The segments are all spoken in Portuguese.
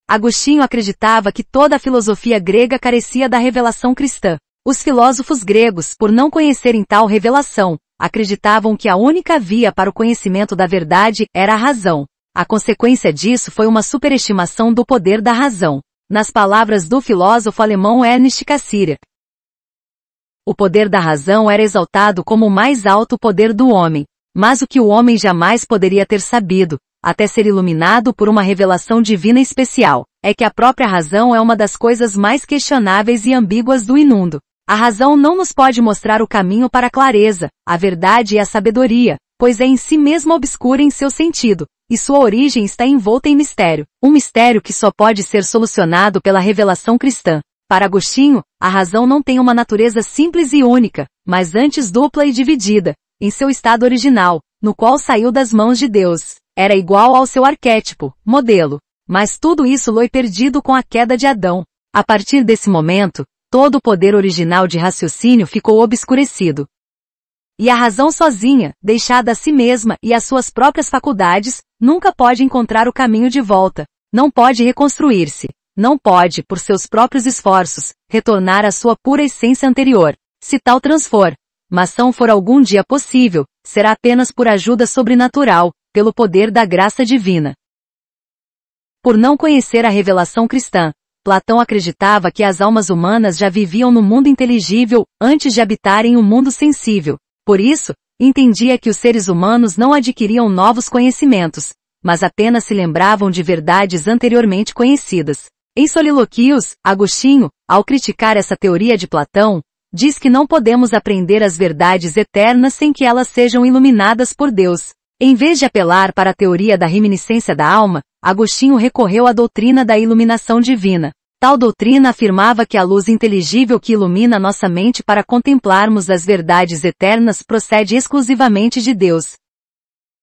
Agostinho acreditava que toda a filosofia grega carecia da revelação cristã. Os filósofos gregos, por não conhecerem tal revelação, acreditavam que a única via para o conhecimento da verdade era a razão. A consequência disso foi uma superestimação do poder da razão. Nas palavras do filósofo alemão Ernst Cassirer, o poder da razão era exaltado como o mais alto poder do homem, mas o que o homem jamais poderia ter sabido, até ser iluminado por uma revelação divina especial, é que a própria razão é uma das coisas mais questionáveis e ambíguas do mundo. A razão não nos pode mostrar o caminho para a clareza, a verdade e a sabedoria, pois é em si mesma obscura em seu sentido, e sua origem está envolta em mistério, um mistério que só pode ser solucionado pela revelação cristã. Para Agostinho, a razão não tem uma natureza simples e única, mas antes dupla e dividida, em seu estado original, no qual saiu das mãos de Deus. Era igual ao seu arquétipo, modelo. Mas tudo isso foi perdido com a queda de Adão. A partir desse momento, todo o poder original de raciocínio ficou obscurecido. E a razão sozinha, deixada a si mesma e às suas próprias faculdades, nunca pode encontrar o caminho de volta. Não pode reconstruir-se. Não pode, por seus próprios esforços, retornar à sua pura essência anterior. Se tal transformação for algum dia possível, será apenas por ajuda sobrenatural, pelo poder da graça divina. Por não conhecer a revelação cristã, Platão acreditava que as almas humanas já viviam no mundo inteligível antes de habitarem o mundo sensível. Por isso, entendia que os seres humanos não adquiriam novos conhecimentos, mas apenas se lembravam de verdades anteriormente conhecidas. Em Soliloquios, Agostinho, ao criticar essa teoria de Platão, diz que não podemos aprender as verdades eternas sem que elas sejam iluminadas por Deus. Em vez de apelar para a teoria da reminiscência da alma, Agostinho recorreu à doutrina da iluminação divina. Tal doutrina afirmava que a luz inteligível que ilumina nossa mente para contemplarmos as verdades eternas procede exclusivamente de Deus.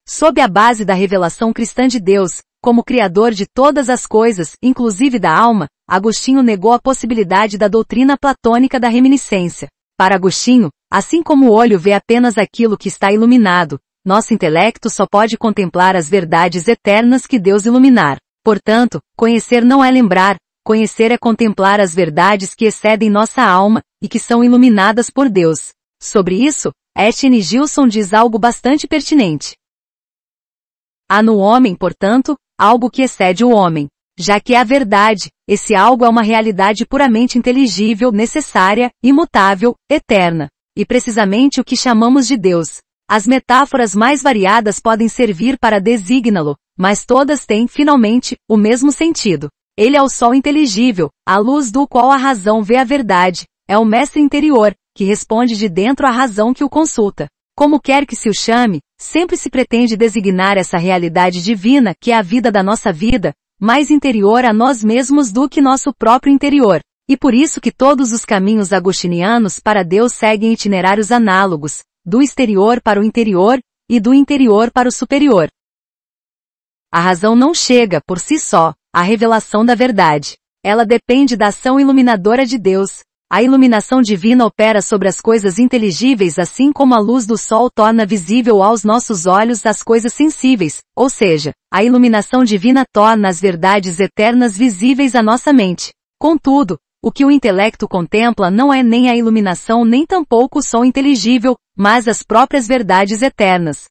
Sob a base da revelação cristã de Deus, como Criador de todas as coisas, inclusive da alma, Agostinho negou a possibilidade da doutrina platônica da reminiscência. Para Agostinho, assim como o olho vê apenas aquilo que está iluminado, nosso intelecto só pode contemplar as verdades eternas que Deus iluminar. Portanto, conhecer não é lembrar, conhecer é contemplar as verdades que excedem nossa alma, e que são iluminadas por Deus. Sobre isso, Etienne Gilson diz algo bastante pertinente. Há no homem, portanto, algo que excede o homem. Já que é a verdade, esse algo é uma realidade puramente inteligível, necessária, imutável, eterna. E precisamente o que chamamos de Deus. As metáforas mais variadas podem servir para designá-lo, mas todas têm, finalmente, o mesmo sentido. Ele é o sol inteligível, a luz do qual a razão vê a verdade. É o mestre interior, que responde de dentro à razão que o consulta. Como quer que se o chame, sempre se pretende designar essa realidade divina que é a vida da nossa vida, mais interior a nós mesmos do que nosso próprio interior. E por isso que todos os caminhos agostinianos para Deus seguem itinerários análogos, do exterior para o interior, e do interior para o superior. A razão não chega, por si só, à revelação da verdade. Ela depende da ação iluminadora de Deus. A iluminação divina opera sobre as coisas inteligíveis assim como a luz do sol torna visível aos nossos olhos as coisas sensíveis, ou seja, a iluminação divina torna as verdades eternas visíveis à nossa mente. Contudo, o que o intelecto contempla não é nem a iluminação nem tampouco o som inteligível, mas as próprias verdades eternas.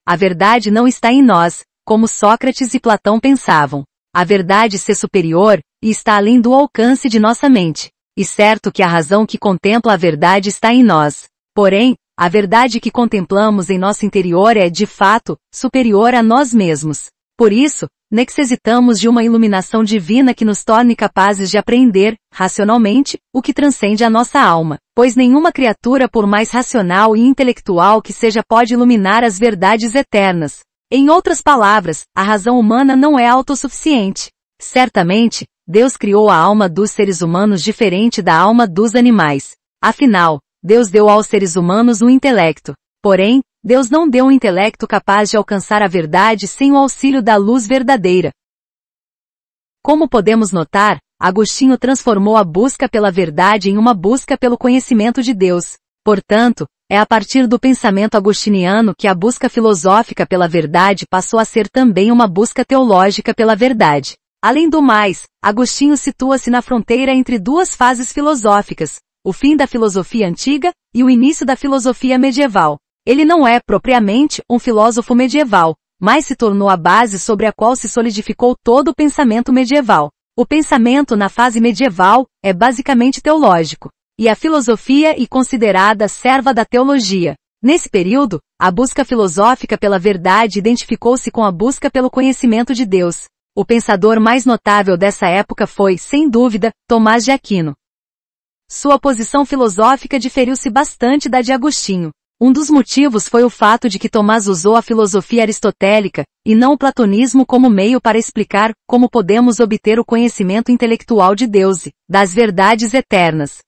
A verdade não está em nós, como Sócrates e Platão pensavam. A verdade ser superior, e está além do alcance de nossa mente. E certo que a razão que contempla a verdade está em nós. Porém, a verdade que contemplamos em nosso interior é, de fato, superior a nós mesmos. Por isso, necessitamos de uma iluminação divina que nos torne capazes de apreender, racionalmente, o que transcende a nossa alma, pois nenhuma criatura por mais racional e intelectual que seja pode iluminar as verdades eternas. Em outras palavras, a razão humana não é autossuficiente. Certamente, Deus criou a alma dos seres humanos diferente da alma dos animais. Afinal, Deus deu aos seres humanos um intelecto. Porém, Deus não deu um intelecto capaz de alcançar a verdade sem o auxílio da luz verdadeira. Como podemos notar, Agostinho transformou a busca pela verdade em uma busca pelo conhecimento de Deus. Portanto, é a partir do pensamento agostiniano que a busca filosófica pela verdade passou a ser também uma busca teológica pela verdade. Além do mais, Agostinho situa-se na fronteira entre duas fases filosóficas, o fim da filosofia antiga e o início da filosofia medieval. Ele não é, propriamente, um filósofo medieval, mas se tornou a base sobre a qual se solidificou todo o pensamento medieval. O pensamento na fase medieval é basicamente teológico, e a filosofia é considerada serva da teologia. Nesse período, a busca filosófica pela verdade identificou-se com a busca pelo conhecimento de Deus. O pensador mais notável dessa época foi, sem dúvida, Tomás de Aquino. Sua posição filosófica diferiu-se bastante da de Agostinho. Um dos motivos foi o fato de que Tomás usou a filosofia aristotélica, e não o platonismo como meio para explicar como podemos obter o conhecimento intelectual de Deus e das verdades eternas.